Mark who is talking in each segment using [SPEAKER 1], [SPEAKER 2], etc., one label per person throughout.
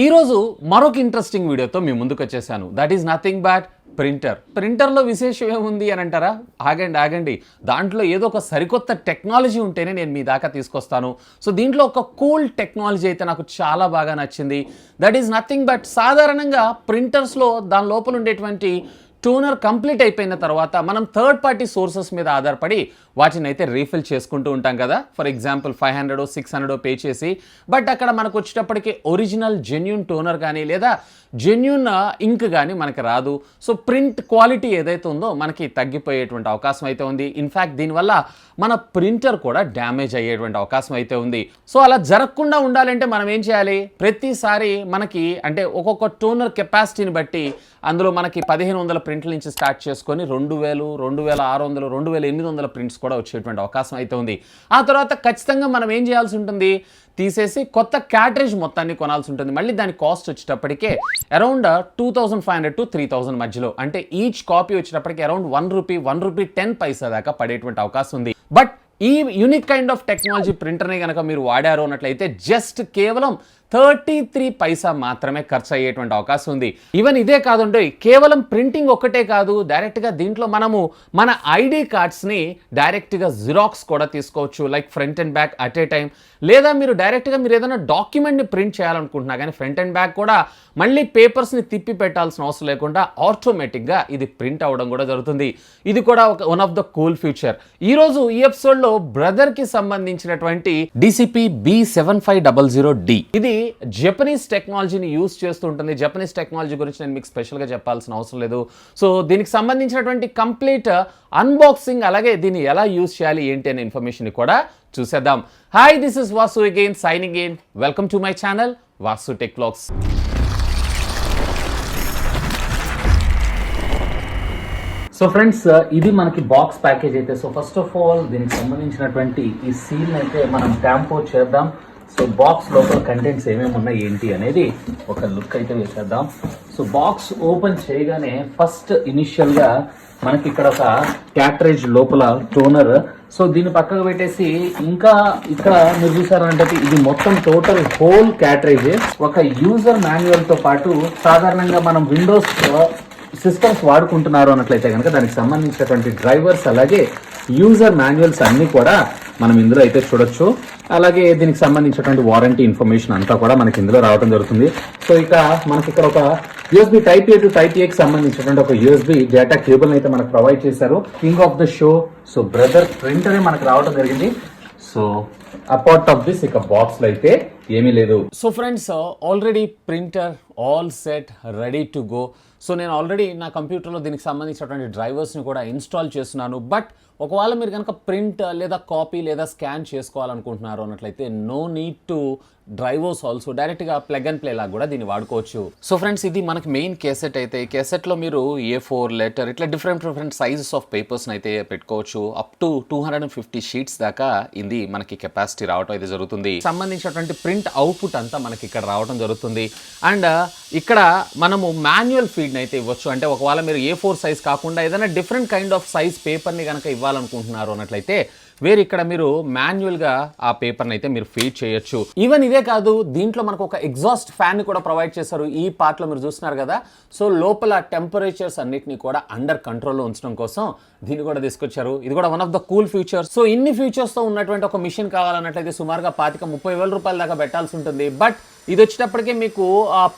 [SPEAKER 1] ఈరోజు మరొక ఇంట్రెస్టింగ్ వీడియోతో మీ ముందుకు వచ్చేసాను. దట్ ఈస్ నథింగ్ బట్ ప్రింటర్లో విశేషం ఏముంది అని అంటారా? ఆగండి. దాంట్లో ఏదో ఒక సరికొత్త టెక్నాలజీ ఉంటేనే నేను మీ దాకా తీసుకొస్తాను. సో దీంట్లో ఒక కూల్ టెక్నాలజీ అయితే నాకు చాలా బాగా నచ్చింది. దట్ ఈస్ నథింగ్ బట్ సాధారణంగా ప్రింటర్స్లో దాని లోపల ఉండేటువంటి టోనర్ కంప్లీట్ అయిపోయిన తర్వాత మనం థర్డ్ పార్టీ సోర్సెస్ మీద ఆధారపడి వాటిని అయితే రీఫిల్ చేసుకుంటూ ఉంటాం కదా. ఫర్ ఎగ్జాంపుల్ 500 600 పే చేసి, బట్ అక్కడ మనకు వచ్చేటప్పటికి ఒరిజినల్ జెన్యూన్ టోనర్ కానీ లేదా జెన్యూన్ ఇంక్ కానీ మనకి రాదు. సో ప్రింట్ క్వాలిటీ ఏదైతే ఉందో మనకి తగ్గిపోయేటువంటి అవకాశం అయితే ఉంది. ఇన్ఫ్యాక్ట్ దీనివల్ల మన ప్రింటర్ కూడా డ్యామేజ్ అయ్యేటువంటి అవకాశం అయితే ఉంది. సో అలా జరగకుండా ఉండాలంటే మనం ఏం చేయాలి? ప్రతిసారి మనకి అంటే ఒక్కొక్క టోనర్ కెపాసిటీని బట్టి అందులో మనకి 1500 ప్రింట్ల నుంచి స్టార్ట్ చేసుకొని 2000 2600 2800 ప్రింట్స్ కూడా వచ్చేటువంటి అవకాశం అయితే ఉంది. ఆ తర్వాత ఖచ్చితంగా మనం ఏం చేయాల్సి ఉంటుంది? తీసేసి కొత్త క్యాట్రేజ్ మొత్తాన్ని కొనాల్సి ఉంటుంది. మళ్ళీ దాని కాస్ట్ వచ్చేటప్పటికే అరౌండ్ 2500 to 3000 మధ్యలో, అంటే ఈచ్ కాపీ వచ్చేటప్పటికి అరౌండ్ ₹1 10 పైసా దాకా పడేటువంటి అవకాశం ఉంది. బట్ ఈ యూనిక్ కైండ్ ఆఫ్ టెక్నాలజీ ప్రింటర్ని కనుక మీరు వాడారు అన్నట్లయితే జస్ట్ కేవలం 33 పైసా మాత్రమే ఖర్చు అయ్యేటువంటి అవకాశం ఉంది. ఈవెన్ ఇదే కాదండి, కేవలం ప్రింటింగ్ ఒక్కటే కాదు, డైరెక్ట్గా దీంట్లో మనము మన ఐడి కార్డ్స్ని డైరెక్ట్గా జిరాక్స్ కూడా తీసుకోవచ్చు, like front and back at a time. లేదా మీరు డైరెక్ట్గా మీరు ఏదైనా డాక్యుమెంట్ని ప్రింట్ చేయాలనుకుంటున్నా కానీ ఫ్రంట్ అండ్ బ్యాక్ కూడా మళ్ళీ పేపర్స్ని తిప్పి పెట్టాల్సిన అవసరం లేకుండా ఆటోమేటిక్గా ఇది ప్రింట్ అవ్వడం కూడా జరుగుతుంది. ఇది కూడా one of the cool future. ఈరోజు ఈ ఎపిసోడ్లో బ్రదర్కి సంబంధించినటువంటి DCP-B7500D, ఇది జపనీస్ టెక్నాలజీని యూజ్ చేస్తూ ఉంటుంది. జపనీస్ టెక్నాలజీ గురించి నేను మీకు స్పెషల్గా చెప్పాల్సిన అవసరం లేదు. సో దీనికి సంబంధించినటువంటి కంప్లీట్ అన్బాక్సింగ్, అలాగే దీన్ని ఎలా యూజ్ చేయాలి ఏంటి అనే ఇన్ఫర్మేషన్ కూడా చూసేద్దాం. Hi, this is Vasu again signing in. Welcome to my channel Vaasutechvlogs. So friends, ఇది మనకి బాక్స్ ప్యాకేజ్ అయితే. సో ఫస్ట్ ఆఫ్ ఆల్ దీనికి సంబంధించినటువంటి ఈ సీల్ అయితే మనం ట్యాంపో చేద్దాం. సో బాక్స్ లోపల కంటెంట్స్ ఏమేమి ఉన్నాయి ఏంటి అనేది ఒక లుక్ అయితే వేసేద్దాం. సో బాక్స్ ఓపెన్ చేయగానే ఫస్ట్ ఇనిషియల్గా మనకి ఇక్కడ ఒక క్యాట్రేజ్ లోపల టోనర్. సో దీన్ని పక్కకు పెట్టేసి ఇంకా ఇక్కడ మీరు చూసారంటే ఇది మొత్తం టోటల్ హోల్ క్యాట్రేజ్. ఒక యూజర్ మాన్యువల్ తో పాటు సాధారణంగా మనం విండోస్ సిస్టమ్స్ వాడుకుంటున్నారు అన్నట్లయితే కనుక దానికి సంబంధించినటువంటి డ్రైవర్స్ అలాగే యూజర్ మాన్యువల్స్ అన్నీ కూడా మనం ఇందులో అయితే చూడొచ్చు. అలాగే దీనికి సంబంధించినటువంటి వారంటీ ఇన్ఫర్మేషన్ అంతా కూడా మనకి ఇందులో రావడం జరుగుతుంది. సో ఇక మనకి ఇక్కడ ఒక USB Type A to Type A కి సంబంధించినటువంటి ఒక USB డేటా కేబుల్ అయితే మనకు ప్రొవైడ్ చేశారు. King of the show so brother printer మనకు రావడం జరిగింది. సో అపార్ట్ ఆఫ్ దిస్ ఇక బాక్స్ లో అయితే ఏమీ లేదు. So friends, already printer all set ready to go. So నేను ఆల్రెడీ నా కంప్యూటర్లో దీనికి సంబంధించినటువంటి డ్రైవర్స్ని కూడా ఇన్స్టాల్ చేస్తున్నాను. బట్ ఒకవేళ మీరు కనుక ప్రింట్ లేదా కాపీ లేదా స్కాన్ చేసుకోవాలనుకుంటున్నారు అన్నట్లయితే no need to drivers also, డైరెక్ట్గా ప్లగ్ అండ్ ప్లే లాగా కూడా దీన్ని వాడుకోవచ్చు. సో ఫ్రెండ్స్, ఇది మనకి మెయిన్ కేసెట్ అయితే. ఈ కేసెట్లో మీరు A4 లెటర్ ఇట్లా డిఫరెంట్ సైజెస్ ఆఫ్ పేపర్స్ని అయితే పెట్టుకోవచ్చు. అప్ టు 250 షీట్స్ దాకా ఇది మనకి కెపాసిటీ రావడం అయితే జరుగుతుంది. సంబంధించినటువంటి ప్రింట్ అవుట్పుట్ అంతా మనకి ఇక్కడ రావడం జరుగుతుంది. అండ్ ఇక్కడ మనము మాన్యువల్ ఫీడ్ని అయితే ఇవ్వచ్చు. అంటే ఒకవేళ మీరు A4 సైజ్ కాకుండా ఏదైనా డిఫరెంట్ కైండ్ ఆఫ్ సైజ్ పేపర్ని కనుక ఇవ్వాలనుకుంటున్నారు అన్నట్లయితే వేరే ఇక్కడ మీరు మాన్యువల్గా ఆ పేపర్ని అయితే మీరు ఫీడ్ చేయొచ్చు. ఈవెన్ ఇదే కాదు, దీంట్లో మనకు ఒక ఎగ్జాస్ట్ ఫ్యాన్ కూడా ప్రొవైడ్ చేశారు. ఈ పార్ట్లో మీరు చూస్తున్నారు కదా. సో లోపల టెంపరేచర్స్ అన్నిటిని కూడా అండర్ కంట్రోల్లో ఉంచడం కోసం దీన్ని కూడా తీసుకొచ్చారు. ఇది కూడా one of the cool features. So ఇన్ని ఫీచర్స్తో ఉన్నటువంటి ఒక మిషన్ కావాలన్నట్లయితే సుమారుగా 25,000 రూపాయల దాకా పెట్టాల్సి ఉంటుంది. బట్ ఇది వచ్చేటప్పటికే మీకు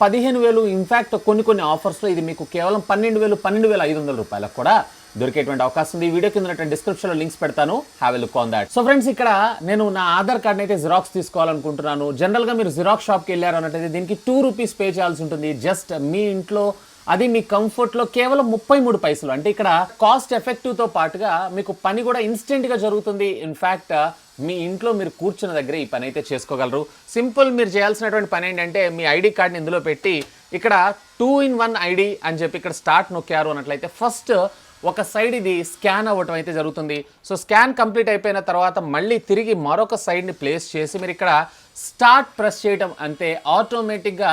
[SPEAKER 1] 15,000, ఇన్ఫ్యాక్ట్ కొన్ని ఆఫర్స్లో ఇది మీకు కేవలం 12,500 రూపాయలకు కూడా దొరికేటువంటి అవకాశం ఉంది. ఈ వీడియో కింద డిస్క్రిప్షన్లో లింక్స్ పెడతాను, have a look on that. So friends, ఇక్కడ నేను నా ఆధార్ కార్డ్ని అయితే జిరాక్స్ తీసుకోవాలనుకుంటున్నాను. జనరల్గా మీరు జిరాక్స్ షాప్కి వెళ్ళారు అన్నట్టయితే దీనికి ₹2 పే చేయాల్సి ఉంటుంది. జస్ట్ మీ ఇంట్లో అది మీ కంఫర్ట్లో కేవలం 33 పైసలు. అంటే ఇక్కడ కాస్ట్ ఎఫెక్టివ్తో పాటుగా మీకు పని కూడా ఇన్స్టెంట్గా జరుగుతుంది. ఇన్ఫ్యాక్ట్ మీ ఇంట్లో మీరు కూర్చున్న దగ్గర ఈ పని అయితే చేసుకోగలరు. సింపుల్, మీరు చేయాల్సినటువంటి పని ఏంటంటే మీ ఐడి కార్డ్ని ఇందులో పెట్టి ఇక్కడ 2-in-1 ఐడి అని చెప్పి ఇక్కడ స్టార్ట్ నొక్కారు అన్నట్లయితే ఫస్ట్ ఒక సైడ్ ఇది స్కాన్ అవ్వటం అయితే జరుగుతుంది. సో స్కాన్ కంప్లీట్ అయిపోయిన తర్వాత మళ్ళీ తిరిగి మరొక సైడ్ని ప్లేస్ చేసి మీరు ఇక్కడ స్టార్ట్ ప్రెస్ చేయడం అంతే ఆటోమేటిక్గా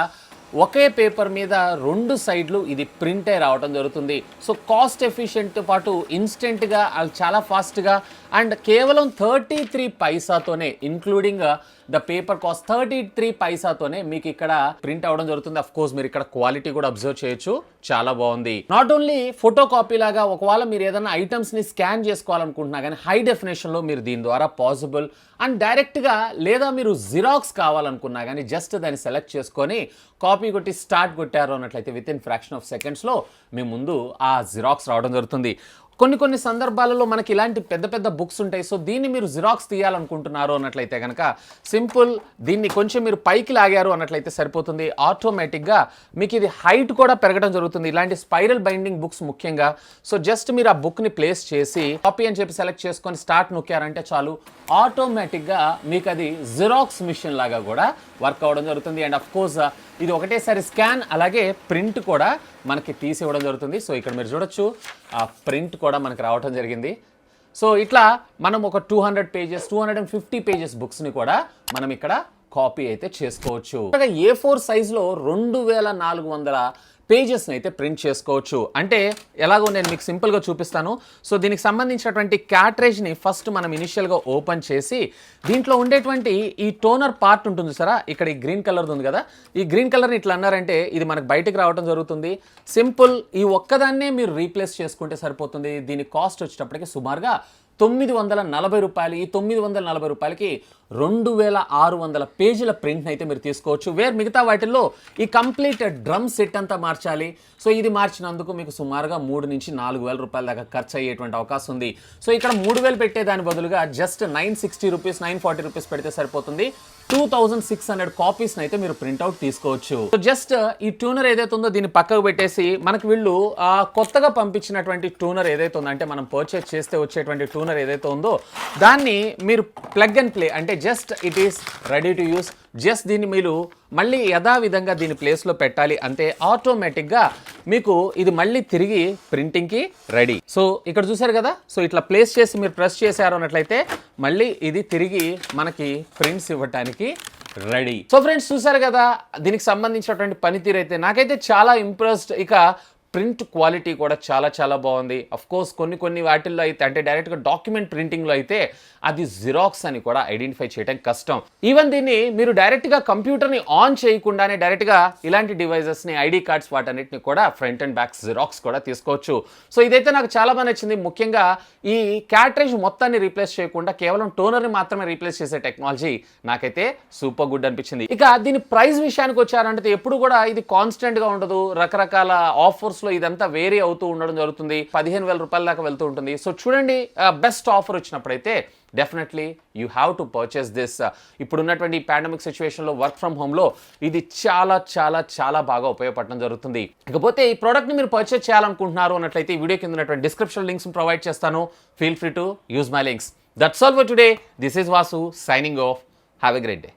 [SPEAKER 1] ఒకే పేపర్ మీద 2 సైడ్లు ఇది ప్రింట్ అయి రావడం జరుగుతుంది. సో కాస్ట్ ఎఫిషియెంట్తో పాటు ఇన్స్టెంట్గా అది చాలా ఫాస్ట్గా అండ్ కేవలం 33 పైసాతోనే ఇంక్లూడింగ్
[SPEAKER 2] ద పేపర్ కాస్ట్ 33 పైసాతోనే మీకు ఇక్కడ ప్రింట్ అవడం జరుగుతుంది. అఫ్ కోర్స్ మీరు ఇక్కడ క్వాలిటీ కూడా అబ్జర్వ్ చేయొచ్చు, చాలా బాగుంది. నాట్ ఓన్లీ ఫోటో కాపీ లాగా ఒకవేళ మీరు ఏదైనా ఐటమ్స్ ని స్కాన్ చేసుకోవాలనుకుంటున్నా కానీ హై డెఫినేషన్ లో మీరు దీని ద్వారా పాసిబుల్. అండ్ డైరెక్ట్గా లేదా మీరు జిరాక్స్ కావాలనుకున్నా కానీ జస్ట్ దాన్ని సెలెక్ట్ చేసుకొని కాపీ కొట్టి స్టార్ట్ కొట్టారు అన్నట్లయితే విత్ ఇన్ ఫ్రాక్షన్ ఆఫ్ సెకండ్స్లో మీ ముందు ఆ జిరాక్స్ రావడం జరుగుతుంది. కొన్ని సందర్భాలలో మనకి ఇలాంటి పెద్ద పెద్ద బుక్స్ ఉంటాయి. సో దీన్ని మీరు జిరాక్స్ తీయాలనుకుంటున్నారు అన్నట్లయితే కనుక సింపుల్, దీన్ని కొంచెం మీరు పైకి లాగారు అన్నట్లయితే సరిపోతుంది. ఆటోమేటిక్గా మీకు ఇది హైట్ కూడా పెరగడం జరుగుతుంది. ఇలాంటి స్పైరల్ బైండింగ్ బుక్స్ ముఖ్యంగా. సో జస్ట్ మీరు ఆ బుక్ని ప్లేస్ చేసి కాపీ అని చెప్పి సెలెక్ట్ చేసుకొని స్టార్ట్ నొక్కారంటే చాలు, ఆటోమేటిక్గా మీకు అది జిరాక్స్ మిషన్ లాగా కూడా వర్క్ అవ్వడం జరుగుతుంది. అండ్ అఫ్ కోర్స్ ఇది ఒకటేసారి స్కాన్ అలాగే ప్రింట్ కూడా మనకి తీసి ఇవ్వడం జరుగుతుంది. సో ఇక్కడ మీరు చూడొచ్చు ఆ ప్రింట్ కూడా మనకి రావడం జరిగింది. సో ఇట్లా మనం ఒక 200 పేజెస్ 250 పేజెస్ బుక్స్ని కూడా మనం ఇక్కడ కాపీ అయితే చేసుకోవచ్చు. A4 సైజులో 2400 పేజెస్ని అయితే ప్రింట్ చేసుకోవచ్చు. అంటే ఎలాగో నేను మీకు సింపుల్గా చూపిస్తాను. సో దీనికి సంబంధించినటువంటి క్యాట్రేజ్ని ఫస్ట్ మనం ఇనిషియల్గా ఓపెన్ చేసి దీంట్లో ఉండేటువంటి ఈ టోనర్ పార్ట్ ఉంటుంది సరే, ఇక్కడ ఈ గ్రీన్ కలర్ ఉంది కదా, ఈ గ్రీన్ కలర్ని ఇట్లా అన్నారంటే ఇది మనకు బయటకు రావడం జరుగుతుంది. సింపుల్, ఈ ఒక్కదాన్నే మీరు రీప్లేస్ చేసుకుంటే సరిపోతుంది. దీని కాస్ట్ వచ్చేటప్పటికి సుమారుగా 940 రూపాయలు. ఈ 940 రూపాయలకి 2600 పేజీల ప్రింట్ని అయితే మీరు తీసుకోవచ్చు. మిగతా వాటిల్లో ఈ కంప్లీట్ డ్రమ్ సెట్ అంతా మార్చాలి. సో ఇది మార్చినందుకు మీకు సుమారుగా 3 నుంచి 4000 రూపాయల దాకా ఖర్చు అయ్యేటువంటి అవకాశం ఉంది. సో ఇక్కడ 3000 పెట్టే దాని బదులుగా జస్ట్ 960 రూపీస్ 940 రూపీస్ పెడితే సరిపోతుంది. 2600 కాపీస్ని అయితే మీరు ప్రింట్అవుట్ తీసుకోవచ్చు. సో జస్ట్ ఈ ట్యూనర్ ఏదైతే ఉందో దీన్ని పక్కకు పెట్టేసి మనకు వీళ్ళు కొత్తగా పంపించినటువంటి ట్యూనర్ ఏదైతే ఉందో, అంటే మనం పర్చేస్ చేస్తే వచ్చేటువంటి ట్యూనర్ ఏదైతే ఉందో దాన్ని మీరు ప్లగ్ అండ్ ప్లే, అంటే just it is ready to use. Just దీన్ని మీరు మళ్ళీ యథావిధంగా దీని ప్లేస్లో పెట్టాలి అంతే. ఆటోమేటిక్గా మీకు ఇది మళ్ళీ తిరిగి ప్రింటింగ్కి రెడీ. సో ఇక్కడ చూసారు కదా, సో ఇట్లా ప్లేస్ చేసి మీరు ప్రెస్ చేశారు అన్నట్లయితే మళ్ళీ ఇది తిరిగి మనకి ప్రింట్స్ ఇవ్వటానికి రెడీ. సో ఫ్రెండ్స్ చూసారు కదా, దీనికి సంబంధించినటువంటి పనితీరు అయితే నాకైతే చాలా ఇంప్రెస్డ్. ఇక ప్రింట్ క్వాలిటీ కూడా చాలా బాగుంది. అఫ్ కోర్స్ కొన్ని వాటిల్లో అయితే అంటే డైరెక్ట్గా డాక్యుమెంట్ ప్రింటింగ్లో అయితే అది జిరాక్స్ అని కూడా ఐడెంటిఫై చేయడం కష్టం. ఈవెన్ దీన్ని మీరు డైరెక్ట్గా కంప్యూటర్ని ఆన్ చేయకుండానే డైరెక్ట్గా ఇలాంటి డివైజెస్ని ఐడి కార్డ్స్ వాటన్నిటిని కూడా ఫ్రంట్ అండ్ బ్యాక్ జిరాక్స్ కూడా తీసుకోవచ్చు. సో ఇదైతే నాకు చాలా బాగా నచ్చింది. ముఖ్యంగా ఈ క్యాట్రేజ్ మొత్తాన్ని రీప్లేస్ చేయకుండా కేవలం టోనర్ని మాత్రమే రీప్లేస్ చేసే టెక్నాలజీ నాకైతే సూపర్ గుడ్ అనిపించింది. ఇక దీని ప్రైస్ విషయానికి వచ్చారంటే ఎప్పుడు కూడా ఇది కాన్స్టెంట్గా ఉండదు. రకరకాల ఆఫర్స్లో ఇదంతా వేరీ అవుతూ ఉండడం జరుగుతుంది. 15,000 రూపాయల దాకా వెళ్తూ ఉంటుంది. సో చూడండి, బెస్ట్ ఆఫర్ వచ్చినప్పుడైతే definitely you have to purchase this. ఇప్పుడు ఉన్నటువంటి పాండమిక్ సిచ్యువేషన్లో వర్క్ ఫ్రమ్ హోమ్లో ఇది చాలా బాగా ఉపయోగపడడం జరుగుతుంది. ఇకపోతే ఈ ప్రోడక్ట్ని మీరు పర్చేస్ చేయాలనుకుంటున్నారు అన్నట్లయితే ఈ వీడియో కింద ఉన్నటువంటి డిస్క్రిప్షన్ లింక్స్ ప్రొవైడ్ చేస్తాను. Feel free to use my links. That's all for today. This is Vasu signing off. Have a great day.